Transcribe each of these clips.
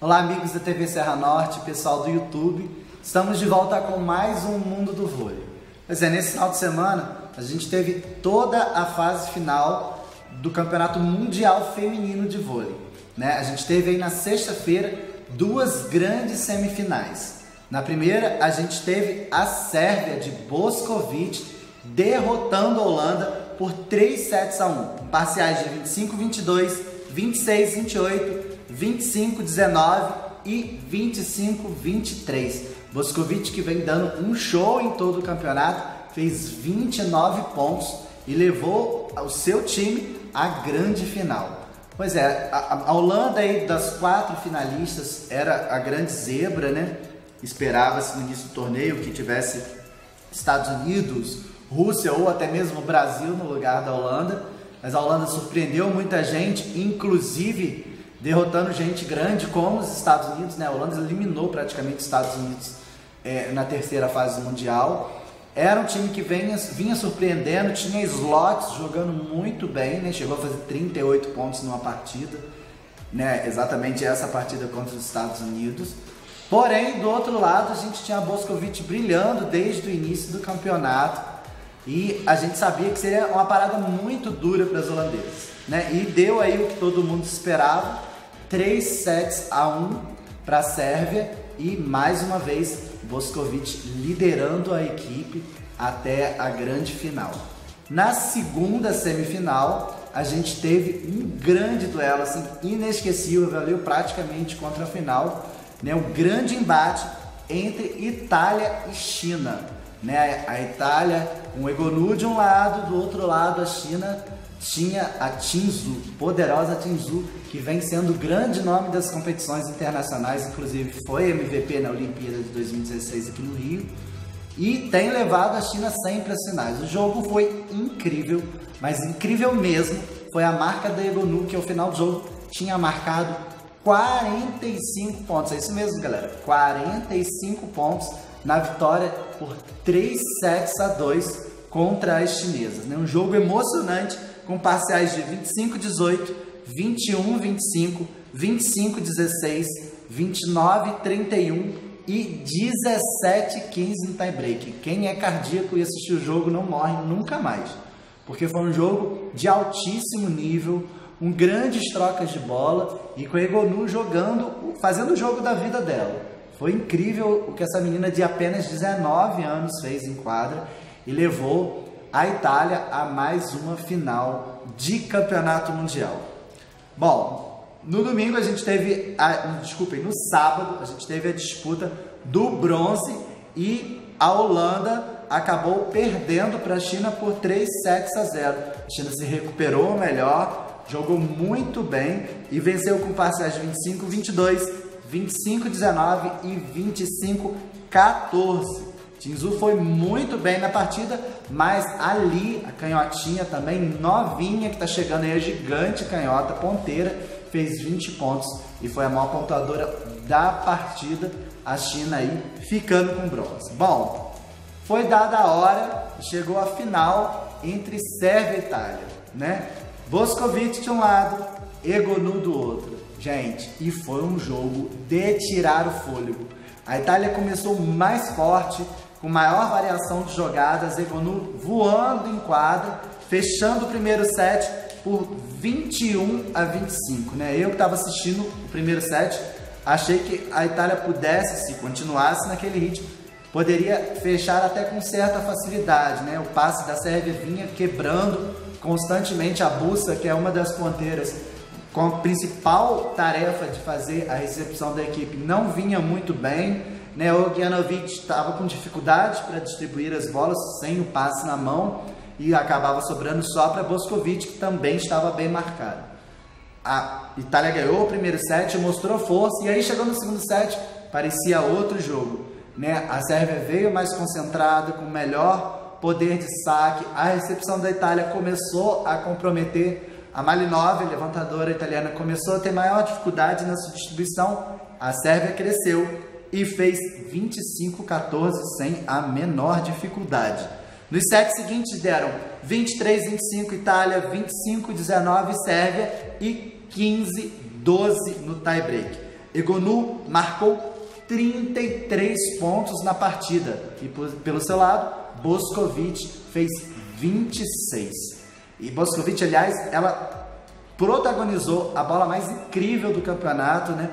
Olá, amigos da TV Serra Norte, pessoal do YouTube. Estamos de volta com mais um Mundo do Vôlei. Pois é, nesse final de semana a gente teve toda a fase final do Campeonato Mundial Feminino de Vôlei, né? A gente teve aí na sexta-feira duas grandes semifinais. Na primeira a gente teve a Sérvia de Boskovic derrotando a Holanda por 3-1, com parciais de 25-22, 26-28, 25-19 e 25-23. Boskovic, que vem dando um show em todo o campeonato, fez 29 pontos e levou o seu time à grande final. Pois é, a Holanda aí das 4 finalistas era a grande zebra, né? Esperava-se no início do torneio que tivesse Estados Unidos, Rússia ou até mesmo Brasil no lugar da Holanda, mas a Holanda surpreendeu muita gente, inclusive derrotando gente grande como os Estados Unidos, né? A Holanda eliminou praticamente os Estados Unidos na terceira fase mundial. Era um time que vinha surpreendendo, tinha slots jogando muito bem, né? Chegou a fazer 38 pontos numa partida, né? Exatamente essa partida contra os Estados Unidos. Porém, do outro lado, a gente tinha a Boskovic brilhando desde o início do campeonato e a gente sabia que seria uma parada muito dura para as holandesas, né? E deu aí o que todo mundo esperava. 3-1 para a Sérvia e mais uma vez Boskovic liderando a equipe até a grande final. Na segunda semifinal a gente teve um grande duelo assim, inesquecível, valeu praticamente contra a final, né? Um grande embate entre Itália e China, né? A Itália com o Egonu de um lado, do outro lado a China tinha a Tinsu, poderosa Tinsu, que vem sendo o grande nome das competições internacionais, inclusive foi MVP na Olimpíada de 2016 aqui no Rio, e tem levado a China sempre às finais. O jogo foi incrível, mas incrível mesmo foi a marca da Egonu, que ao final do jogo tinha marcado 45 pontos, é isso mesmo, galera, 45 pontos na vitória por 3-2 contra as chinesas, né? Um jogo emocionante, com parciais de 25-18, 21-25, 25-16, 29-31 e 17-15 no tie-break. Quem é cardíaco e assistiu o jogo não morre nunca mais, porque foi um jogo de altíssimo nível, um grandes trocas de bola e com a Egonu jogando, fazendo o jogo da vida dela. Foi incrível o que essa menina de apenas 19 anos fez em quadra e levou a Itália a mais uma final de campeonato mundial. Bom, no domingo a gente teve, no sábado a gente teve a disputa do bronze e a Holanda acabou perdendo para a China por 3-0. A China se recuperou melhor, jogou muito bem e venceu com parciais de 25-22, 25-19 e 25-14. Tinsu foi muito bem na partida, mas ali a canhotinha também, novinha, que está chegando aí, a gigante canhota, ponteira, fez 20 pontos e foi a maior pontuadora da partida, a China aí ficando com bronze. Bom, foi dada a hora e chegou a final entre Sérvia e Itália, né? Boskovic de um lado, Egonu do outro. Gente, e foi um jogo de tirar o fôlego. A Itália começou mais forte, com maior variação de jogadas, Egonu voando em quadra, fechando o primeiro set por 21-25, né? Eu que estava assistindo o primeiro set, achei que a Itália pudesse, se continuasse naquele ritmo, poderia fechar até com certa facilidade, né? O passe da Sérvia vinha quebrando constantemente a Busa, que é uma das ponteiras com a principal tarefa de fazer a recepção da equipe, não vinha muito bem, né? O Gjanovic estava com dificuldade para distribuir as bolas sem o passe na mão e acabava sobrando só para Boskovic, que também estava bem marcado. A Itália ganhou o primeiro set, mostrou força e aí chegou no segundo set, parecia outro jogo, né? A Sérvia veio mais concentrada, com melhor poder de saque, a recepção da Itália começou a comprometer. A Malinova, levantadora italiana, começou a ter maior dificuldade na sua distribuição. A Sérvia cresceu e fez 25-14 sem a menor dificuldade. Nos sets seguintes deram 23-25 Itália, 25-19 Sérvia e 15-12 no tie-break. Egonu marcou 33 pontos na partida e pelo seu lado, Bošković fez 26. E Bošković, aliás, ela protagonizou a bola mais incrível do campeonato, né?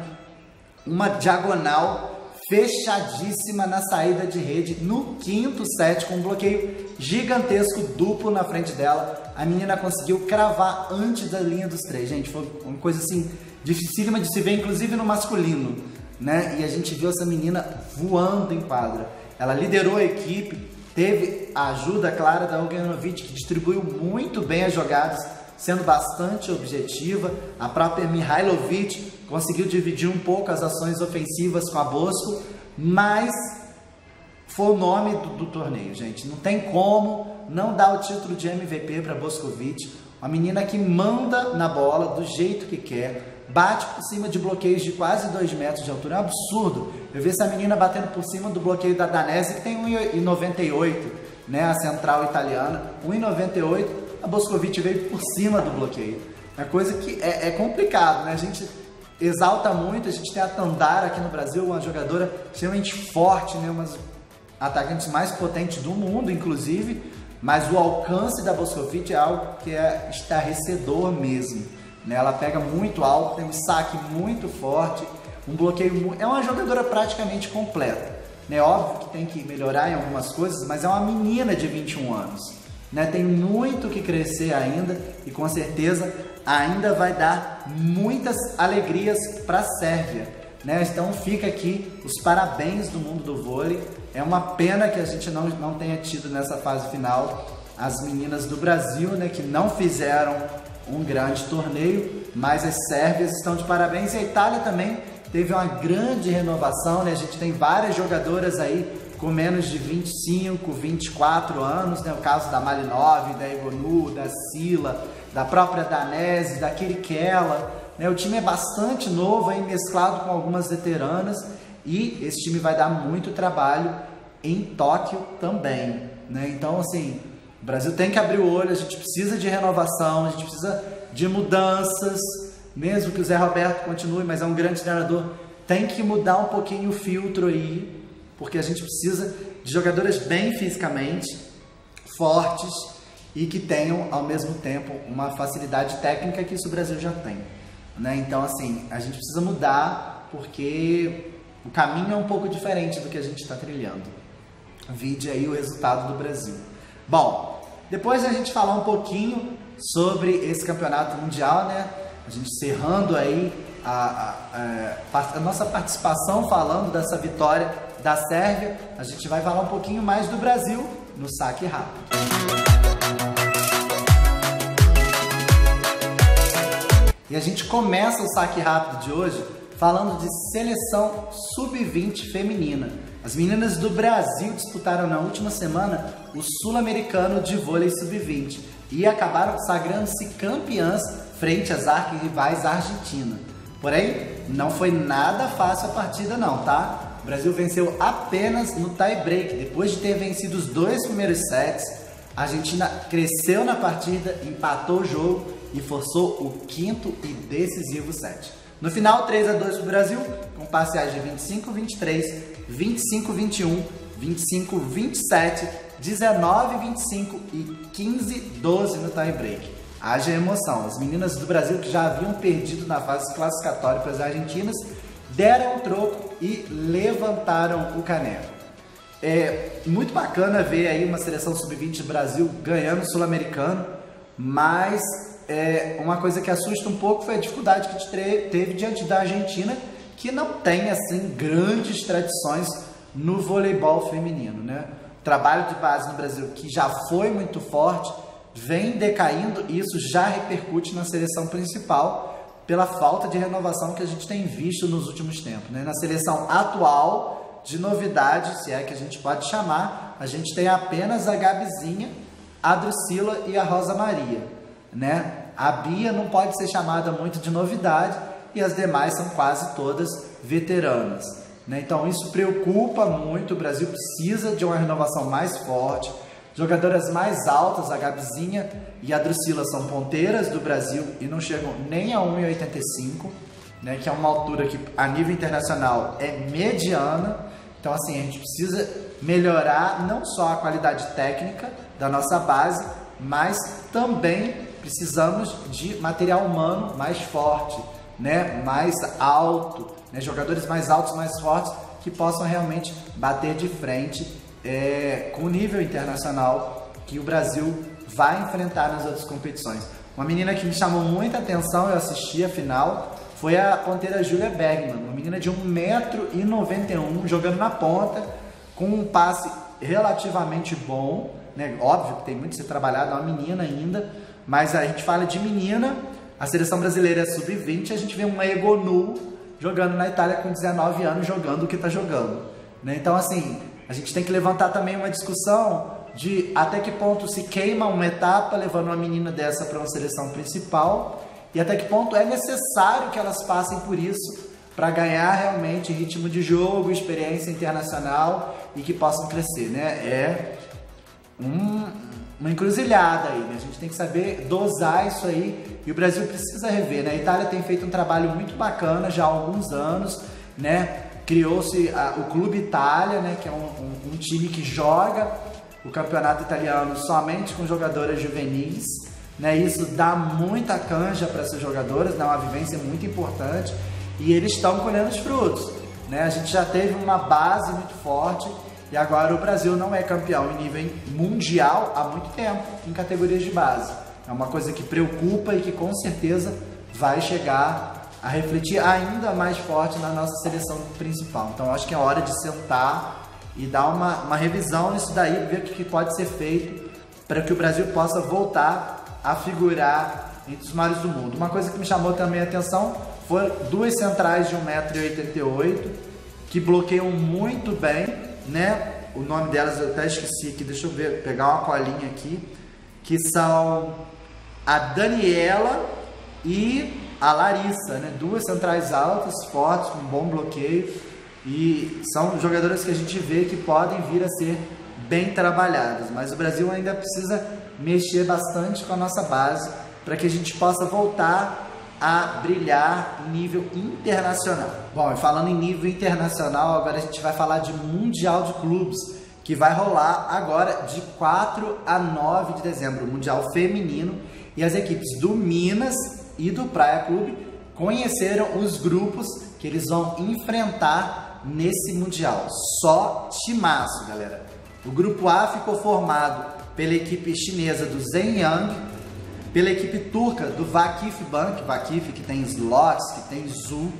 Uma diagonal fechadíssima na saída de rede no quinto set, com um bloqueio gigantesco duplo na frente dela. A menina conseguiu cravar antes da linha dos três. Gente, foi uma coisa assim dificílima de se ver, inclusive no masculino, né? E a gente viu essa menina voando em quadra. Ela liderou a equipe, teve a ajuda clara da Uljanović, que distribuiu muito bem as jogadas, sendo bastante objetiva. A própria Mihajlović conseguiu dividir um pouco as ações ofensivas com a Boško, mas foi o nome do torneio, gente. Não tem como não dar o título de MVP para Bošković, uma menina que manda na bola do jeito que quer, bate por cima de bloqueios de quase 2 metros de altura. É um absurdo. Eu vi essa menina batendo por cima do bloqueio da Danese, que tem 1,98, né, a central italiana, 1,98. A Bošković veio por cima do bloqueio. É coisa que é complicado, né? A gente exalta muito, a gente tem a Tandara aqui no Brasil, uma jogadora extremamente forte, né? Uma das atacantes mais potentes do mundo, inclusive, mas o alcance da Bošković é algo que é estarrecedor mesmo, né? Ela pega muito alto, tem um saque muito forte, um bloqueio é uma jogadora praticamente completa, né? Óbvio que tem que melhorar em algumas coisas, mas é uma menina de 21 anos, né? Tem muito que crescer ainda e com certeza ainda vai dar muitas alegrias para a Sérvia, né? Então fica aqui os parabéns do mundo do vôlei. É uma pena que a gente não tenha tido nessa fase final as meninas do Brasil, né, que não fizeram um grande torneio, mas as sérvias estão de parabéns. E a Itália também teve uma grande renovação, né? A gente tem várias jogadoras aí com menos de 25, 24 anos, né? O caso da Malinov, da Egonu, da Sila, da própria Danese, da Kirikela, né? O time é bastante novo, aí, mesclado com algumas veteranas, e esse time vai dar muito trabalho em Tóquio também, né? Então, assim, o Brasil tem que abrir o olho, a gente precisa de renovação, a gente precisa de mudanças, mesmo que o Zé Roberto continue, mas é um grande treinador, tem que mudar um pouquinho o filtro aí, porque a gente precisa de jogadoras bem fisicamente, fortes e que tenham, ao mesmo tempo, uma facilidade técnica, que isso o Brasil já tem, né? Então, assim, a gente precisa mudar, porque o caminho é um pouco diferente do que a gente está trilhando. Vide aí o resultado do Brasil. Bom, depois a gente falar um pouquinho sobre esse campeonato mundial, né? A gente encerrando aí a nossa participação falando dessa vitória da Sérvia, a gente vai falar um pouquinho mais do Brasil no Saque Rápido. E a gente começa o Saque Rápido de hoje falando de seleção sub-20 feminina. As meninas do Brasil disputaram na última semana o Sul-Americano de Vôlei Sub-20 e acabaram sagrando-se campeãs frente às arquirrivais Argentina. Porém, não foi nada fácil a partida não, tá? O Brasil venceu apenas no tie-break. Depois de ter vencido os 2 primeiros sets, a Argentina cresceu na partida, empatou o jogo e forçou o 5º e decisivo set. No final, 3-2 para o Brasil, com parciais de 25-23, 25-21, 25-27, 19-25 e 15-12 no tie-break. Haja emoção. As meninas do Brasil, que já haviam perdido na fase classificatória para as argentinas, deram um troco e levantaram o caneco. É muito bacana ver aí uma seleção sub-20 do Brasil ganhando o Sul-Americano, mas uma coisa que assusta um pouco foi a dificuldade que a gente teve diante da Argentina, que não tem assim grandes tradições no voleibol feminino, né? O trabalho de base no Brasil, que já foi muito forte, vem decaindo, e isso já repercute na seleção principal pela falta de renovação que a gente tem visto nos últimos tempos, né? Na seleção atual, de novidade, se é que a gente pode chamar, a gente tem apenas a Gabizinha, a Drusila e a Rosa Maria, né? A Bia não pode ser chamada muito de novidade e as demais são quase todas veteranas, né? Então isso preocupa muito. O Brasil precisa de uma renovação mais forte. Jogadoras mais altas, a Gabizinha e a Drusila, são ponteiras do Brasil e não chegam nem a 1,85, né, que é uma altura que a nível internacional é mediana. Então assim, a gente precisa melhorar não só a qualidade técnica da nossa base, mas também precisamos de material humano mais forte, né, mais alto, né, jogadores mais altos, mais fortes, que possam realmente bater de frente com o nível internacional que o Brasil vai enfrentar nas outras competições. Uma menina que me chamou muita atenção, eu assisti a final, foi a ponteira Julia Bergman, uma menina de 1,91 m, jogando na ponta, com um passe relativamente bom, né? Óbvio que tem muito a ser trabalhado, é uma menina ainda, mas a gente fala de menina, a seleção brasileira é sub-20, a gente vê uma Egonu jogando na Itália com 19 anos, jogando o que está jogando, né? Então assim, a gente tem que levantar também uma discussão de até que ponto se queima uma etapa levando uma menina dessa para uma seleção principal e até que ponto é necessário que elas passem por isso para ganhar realmente ritmo de jogo, experiência internacional e que possam crescer, né? É uma encruzilhada aí, né? A gente tem que saber dosar isso aí e o Brasil precisa rever, né? A Itália tem feito um trabalho muito bacana já há alguns anos, né? Criou-se o Clube Itália, né? Que é um time que joga o campeonato italiano somente com jogadoras juvenis, né? Isso dá muita canja para essas jogadoras, dá uma vivência muito importante e eles estão colhendo os frutos, né? A gente já teve uma base muito forte e agora o Brasil não é campeão em nível mundial há muito tempo em categorias de base. É uma coisa que preocupa e que com certeza vai chegar a refletir ainda mais forte na nossa seleção principal. Então acho que é hora de sentar e dar uma revisão nisso daí, ver o que pode ser feito para que o Brasil possa voltar a figurar entre os maiores do mundo. Uma coisa que me chamou também a atenção foram duas centrais de 1,88 m que bloqueiam muito bem, né? O nome delas eu até esqueci aqui, deixa eu ver, pegar uma colinha aqui, que são a Daniela e a Larissa, né? Duas centrais altas, fortes, com bom bloqueio e são jogadoras que a gente vê que podem vir a ser bem trabalhadas, mas o Brasil ainda precisa mexer bastante com a nossa base para que a gente possa voltar a brilhar em nível internacional. Bom, e falando em nível internacional, agora a gente vai falar de Mundial de Clubes, que vai rolar agora de 4 a 9 de dezembro, o Mundial Feminino, e as equipes do Minas e do Praia Clube conheceram os grupos que eles vão enfrentar nesse Mundial. Só timaço, galera. O grupo A ficou formado pela equipe chinesa do Zhejiang, pela equipe turca do Vakif Bank, Vakif que tem Slots, que tem Zul,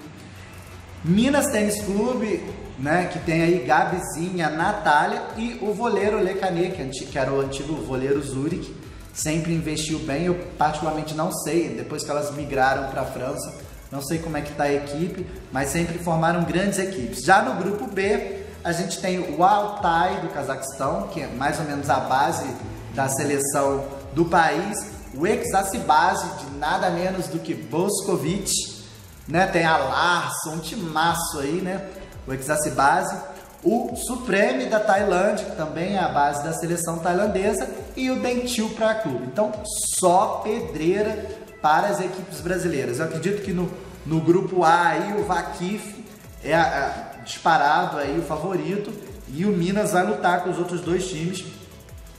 Minas Tênis Clube, né, que tem aí Gabizinha, Natália e o voleiro Lecané, que era o antigo voleiro Zurich, sempre investiu bem. Eu particularmente não sei, depois que elas migraram para a França, não sei como é que está a equipe, mas sempre formaram grandes equipes. Já no grupo B, a gente tem o Altai do Cazaquistão, que é mais ou menos a base da seleção do país, o Eczacıbaşı de nada menos do que Boskovic, né? Tem a Larson, um timaço aí, né? O Eczacıbaşı, o Supreme da Tailândia, que também é a base da seleção tailandesa, e o Dentil Praia Clube. Então, só pedreira para as equipes brasileiras. Eu acredito que no grupo A aí, o Vakif é disparado aí o favorito e o Minas vai lutar com os outros dois times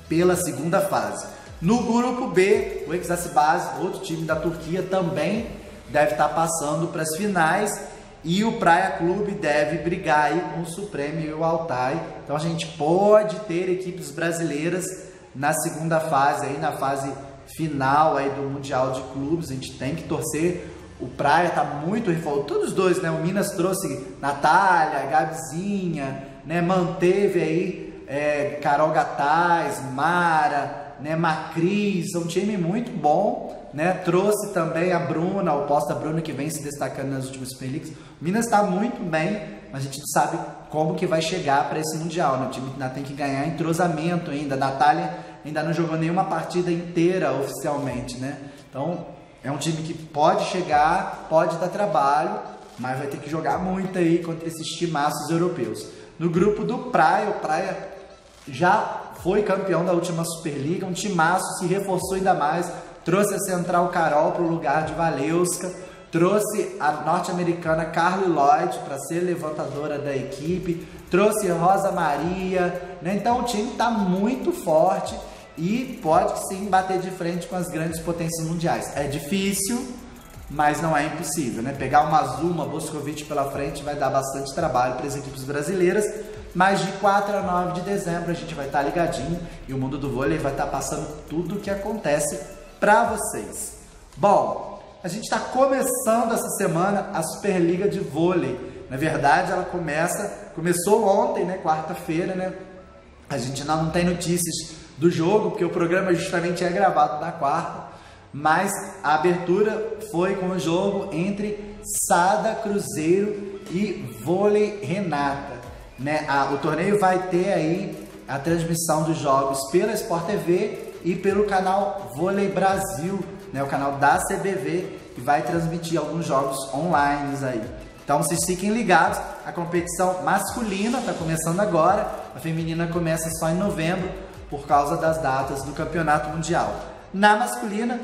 pela segunda fase. No grupo B, o Eczacıbaşı, outro time da Turquia, também deve estar passando para as finais e o Praia Clube deve brigar aí com o Supreme e o Altai. Então a gente pode ter equipes brasileiras na segunda fase, aí na fase final aí do Mundial de Clubes. A gente tem que torcer. O Praia está muito reforçado, todos os dois, né? O Minas trouxe Natália, Gabizinha, né? Manteve aí Carol Gataz, Mara, né, Macris, um time muito bom, né? Trouxe também a Bruna, o oposta Bruna, que vem se destacando nas últimas Super Leagues. O Minas está muito bem, mas a gente não sabe como que vai chegar para esse Mundial, né? O time ainda tem que ganhar entrosamento ainda. A Natália ainda não jogou nenhuma partida inteira oficialmente, né? Então é um time que pode chegar, pode dar trabalho, mas vai ter que jogar muito aí contra esses timaços europeus. No grupo do Praia, o Praia já foi campeão da última Superliga, um timaço, se reforçou ainda mais, trouxe a central Carol para o lugar de Valeuska, trouxe a norte-americana Carli Lloyd para ser levantadora da equipe, trouxe Rosa Maria, né? Então o time está muito forte e pode sim bater de frente com as grandes potências mundiais. É difícil, mas não é impossível, né? Pegar uma Azul, uma Boscovich pela frente vai dar bastante trabalho para as equipes brasileiras, mas de 4 a 9 de dezembro a gente vai estar ligadinho e o mundo do vôlei vai estar passando tudo o que acontece para vocês. Bom, a gente está começando essa semana a Superliga de Vôlei. Na verdade, ela começou ontem, né, quarta-feira, né? A gente ainda não tem notícias do jogo, porque o programa justamente é gravado na quarta, mas a abertura foi com o jogo entre Sada Cruzeiro e Vôlei Renata, né? O torneio vai ter aí a transmissão dos jogos pela Sport TV e pelo canal Vôlei Brasil, né? O canal da CBV, que vai transmitir alguns jogos online aí. Então vocês fiquem ligados, a competição masculina está começando agora, a feminina começa só em novembro, por causa das datas do Campeonato Mundial. Na masculina,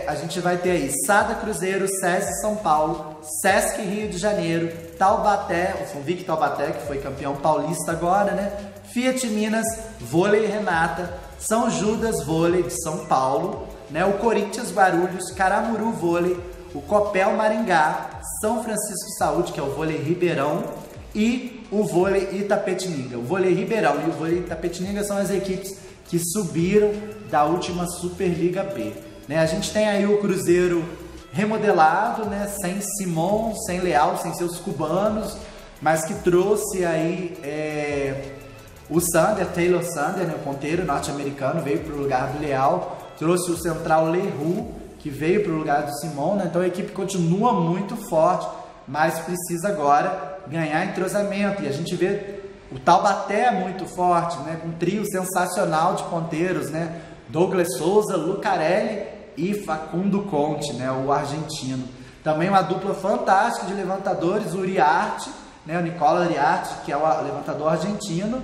a gente vai ter aí Sada Cruzeiro, SESI São Paulo, Sesc Rio de Janeiro, Taubaté, o Convic Taubaté, que foi campeão paulista agora, né? Fiat Minas, Vôlei Renata, São Judas Vôlei de São Paulo, né? O Corinthians Guarulhos, Caramuru Vôlei, o Copel Maringá, São Francisco Saúde, que é o Vôlei Ribeirão, e o Vôlei Itapetininga. O Vôlei Ribeirão e o Vôlei Itapetininga são as equipes que subiram da última Superliga B. Né? A gente tem aí o Cruzeiro remodelado, né? Sem Simon, sem Leal, sem seus cubanos, mas que trouxe aí o Taylor Sander, né? O ponteiro norte-americano, veio para o lugar do Leal, trouxe o central Leroux, que veio para o lugar do Simon, né? Então a equipe continua muito forte, mas precisa agora ganhar entrosamento. E a gente vê o Taubaté muito forte, né? Com um trio sensacional de ponteiros, né? Douglas Souza, Lucarelli e Facundo Conte, né? O argentino. Também uma dupla fantástica de levantadores, o Uriarte, né? O Nicola Uriarte, que é o levantador argentino,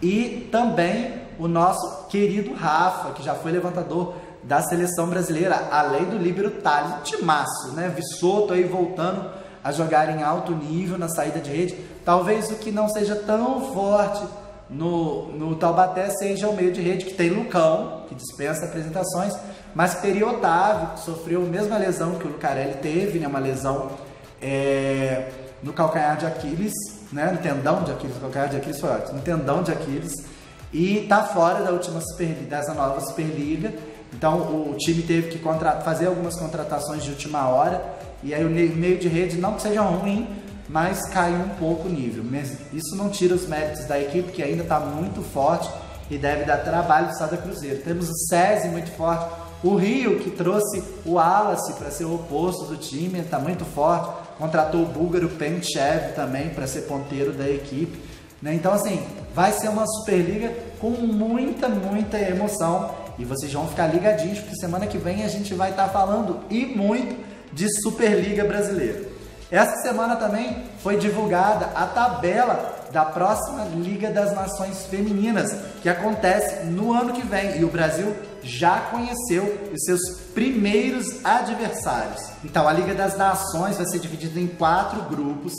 e também o nosso querido Rafa, que já foi levantador da seleção brasileira, além do líbero Thales, um timaço, né? Vissoto aí voltando a jogar em alto nível na saída de rede. Talvez o que não seja tão forte no Taubaté seja o meio de rede, que tem Lucão, que dispensa apresentações, mas que teria Otávio, que sofreu a mesma lesão que o Lucarelli teve, né? Uma lesão no calcanhar de Aquiles, né? No tendão de Aquiles, o calcanhar de Aquiles foi ótimo, no tendão de Aquiles, e tá fora da última dessa nova Superliga. Então o time teve que fazer algumas contratações de última hora, e aí o meio de rede, não que seja ruim, mas caiu um pouco o nível. Mas isso não tira os méritos da equipe, que ainda está muito forte e deve dar trabalho para o Sada Cruzeiro. Temos o SESI muito forte, o Rio, que trouxe o Wallace para ser o oposto do time, está muito forte, contratou o búlgaro Penchev também para ser ponteiro da equipe, né? Então assim, vai ser uma Superliga com muita emoção, e vocês vão ficar ligadinhos, porque semana que vem a gente vai estar falando e muito de Superliga Brasileira. Essa semana também foi divulgada a tabela da próxima Liga das Nações Femininas, que acontece no ano que vem, e o Brasil já conheceu os seus primeiros adversários. Então a Liga das Nações vai ser dividida em 4 grupos,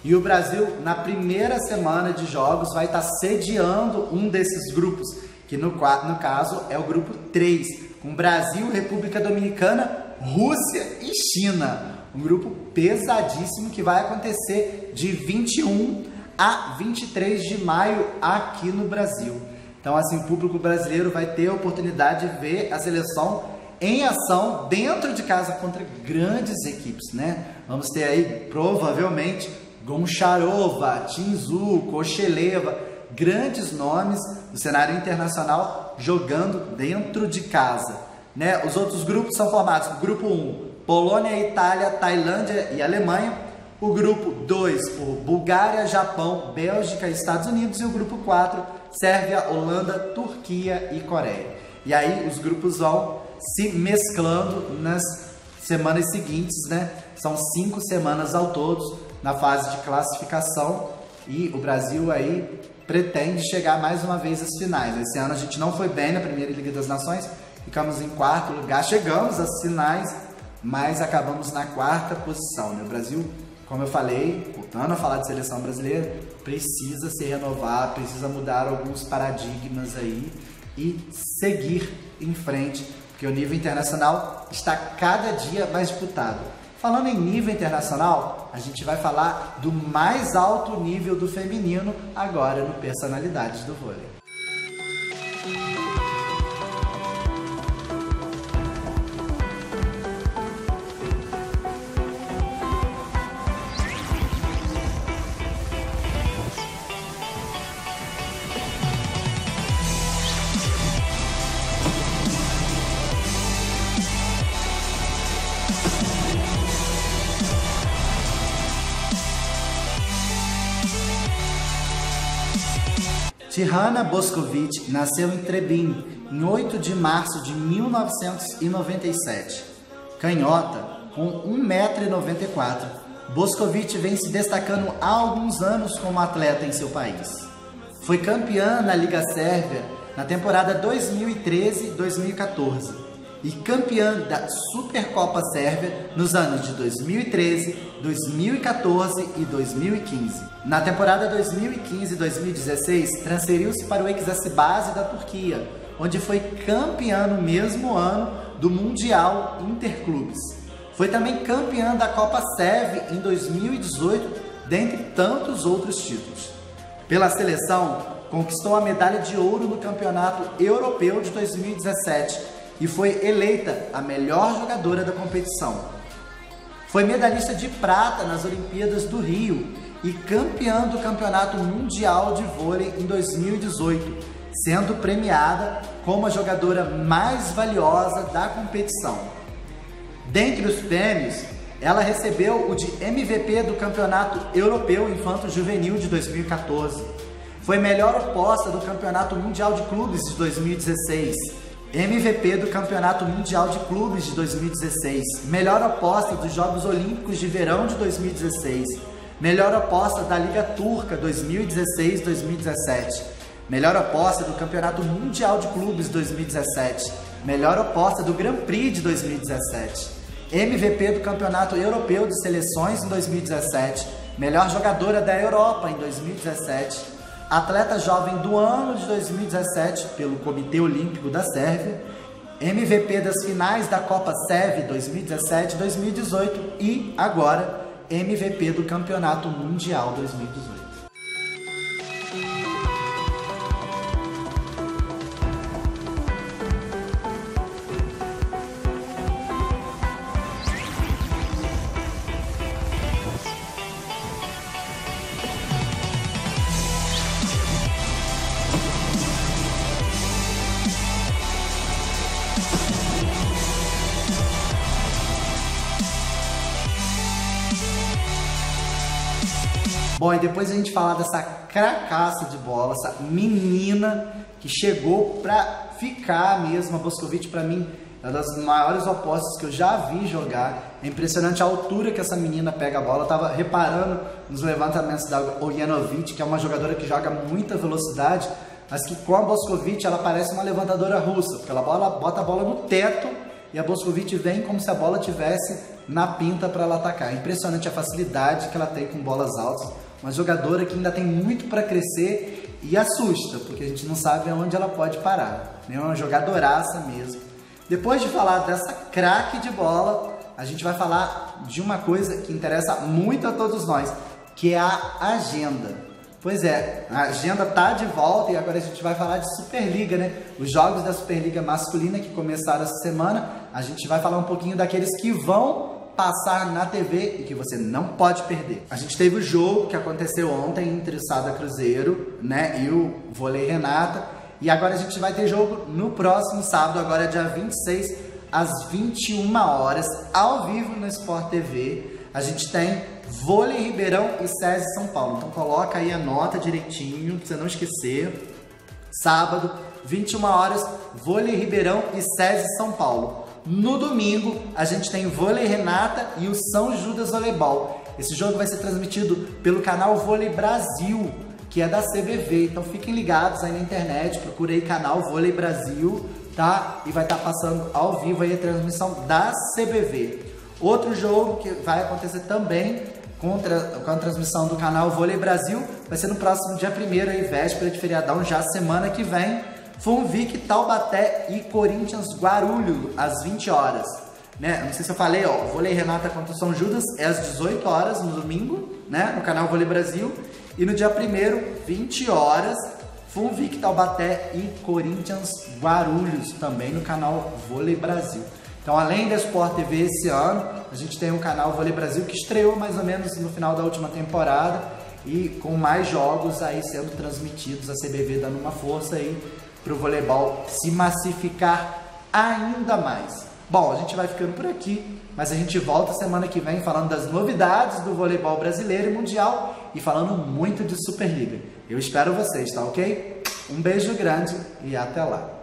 e o Brasil, na primeira semana de jogos, vai estar sediando um desses grupos, que no caso é o grupo 3, com Brasil, República Dominicana, Rússia e China. Um grupo pesadíssimo que vai acontecer de 21 a 23 de maio aqui no Brasil. Então assim, o público brasileiro vai ter a oportunidade de ver a seleção em ação dentro de casa contra grandes equipes, né? Vamos ter aí provavelmente Goncharova, Tinzu, Kocheleva, grandes nomes do cenário internacional jogando dentro de casa, né? Os outros grupos são formados por grupo 1, Polônia, Itália, Tailândia e Alemanha. O grupo 2, por Bulgária, Japão, Bélgica e Estados Unidos. E o grupo 4, Sérvia, Holanda, Turquia e Coreia. E aí os grupos vão se mesclando nas semanas seguintes, né? São 5 semanas ao todo na fase de classificação. E o Brasil aí pretende chegar mais uma vez às finais. Esse ano a gente não foi bem na primeira Liga das Nações, ficamos em 4º lugar, chegamos às finais, mas acabamos na 4ª posição, né? O Brasil, como eu falei, voltando a falar de seleção brasileira, precisa se renovar, precisa mudar alguns paradigmas aí e seguir em frente, porque o nível internacional está cada dia mais disputado. Falando em nível internacional, a gente vai falar do mais alto nível do feminino agora no Personalidades do Vôlei. Tihana Boskovic nasceu em Trebin, em 8 de março de 1997. Canhota, com 1,94 m, Boskovic vem se destacando há alguns anos como atleta em seu país. Foi campeã na Liga Sérvia na temporada 2013-2014 e campeã da Supercopa Sérvia nos anos de 2013, 2014 e 2015. Na temporada 2015-2016, transferiu-se para o Eksaksebasi da Turquia, onde foi campeã no mesmo ano do Mundial Interclubes. Foi também campeã da Copa SEV em 2018, dentre tantos outros títulos. Pela seleção, conquistou a medalha de ouro no Campeonato Europeu de 2017 e foi eleita a melhor jogadora da competição. Foi medalhista de prata nas Olimpíadas do Rio e campeã do Campeonato Mundial de Vôlei em 2018, sendo premiada como a jogadora mais valiosa da competição. Dentre os prêmios, ela recebeu o de MVP do Campeonato Europeu Infanto-Juvenil de 2014. Foi melhor oposta do Campeonato Mundial de Clubes de 2016. MVP do Campeonato Mundial de Clubes de 2016, melhor oposta dos Jogos Olímpicos de Verão de 2016, melhor oposta da Liga Turca 2016-2017, melhor oposta do Campeonato Mundial de Clubes 2017, melhor oposta do Grand Prix de 2017, MVP do Campeonato Europeu de Seleções em 2017, melhor jogadora da Europa em 2017, atleta jovem do ano de 2017 pelo Comitê Olímpico da Sérvia, MVP das finais da Copa SEV 2017-2018 e, agora, MVP do Campeonato Mundial 2018. Bom, e depois a gente falar dessa cracaça de bola, essa menina que chegou pra ficar mesmo. A Boskovic, pra mim, é uma das maiores opostas que eu já vi jogar. É impressionante a altura que essa menina pega a bola. Eu tava reparando nos levantamentos da Ojanovic, que é uma jogadora que joga muita velocidade, mas que com a Boskovic ela parece uma levantadora russa, porque ela bota a bola no teto e a Boskovic vem como se a bola tivesse na pinta para ela atacar. É impressionante a facilidade que ela tem com bolas altas. Uma jogadora que ainda tem muito para crescer e assusta, porque a gente não sabe aonde ela pode parar. É uma jogadoraça mesmo. Depois de falar dessa craque de bola, a gente vai falar de uma coisa que interessa muito a todos nós, que é a agenda. Pois é, a agenda tá de volta e agora a gente vai falar de Superliga, né? Os jogos da Superliga masculina que começaram essa semana, a gente vai falar um pouquinho daqueles que vão passar na TV e que você não pode perder. A gente teve o jogo que aconteceu ontem entre o Sada Cruzeiro, né, e o Vôlei Renata, e agora a gente vai ter jogo no próximo sábado, agora dia 26, às 21 horas, ao vivo no Sport TV. A gente tem Vôlei Ribeirão e SESI São Paulo. Então coloca aí, anota direitinho, pra você não esquecer. Sábado, 21 horas, Vôlei Ribeirão e SESI São Paulo. No domingo, a gente tem o Vôlei Renata e o São Judas Voleibol. Esse jogo vai ser transmitido pelo canal Vôlei Brasil, que é da CBV. Então fiquem ligados aí na internet, procura aí canal Vôlei Brasil, tá? E vai estar passando ao vivo aí a transmissão da CBV. Outro jogo que vai acontecer também com a transmissão do canal Vôlei Brasil vai ser no próximo dia 1º, aí, véspera de feriadão, já semana que vem. Funvic, Taubaté e Corinthians Guarulhos, às 20 horas. Né? Não sei se eu falei, ó, Vôlei Renata contra o São Judas é às 18 horas no domingo, né? No canal Vôlei Brasil. E no dia 1º, 20 horas, Funvic, Taubaté e Corinthians Guarulhos, também no canal Vôlei Brasil. Então, além da Sport TV esse ano, a gente tem um canal Vôlei Brasil que estreou mais ou menos no final da última temporada e com mais jogos aí sendo transmitidos, a CBV dando uma força aí para o voleibol se massificar ainda mais. Bom, a gente vai ficando por aqui, mas a gente volta semana que vem falando das novidades do voleibol brasileiro e mundial e falando muito de Superliga. Eu espero vocês, tá ok? Um beijo grande e até lá!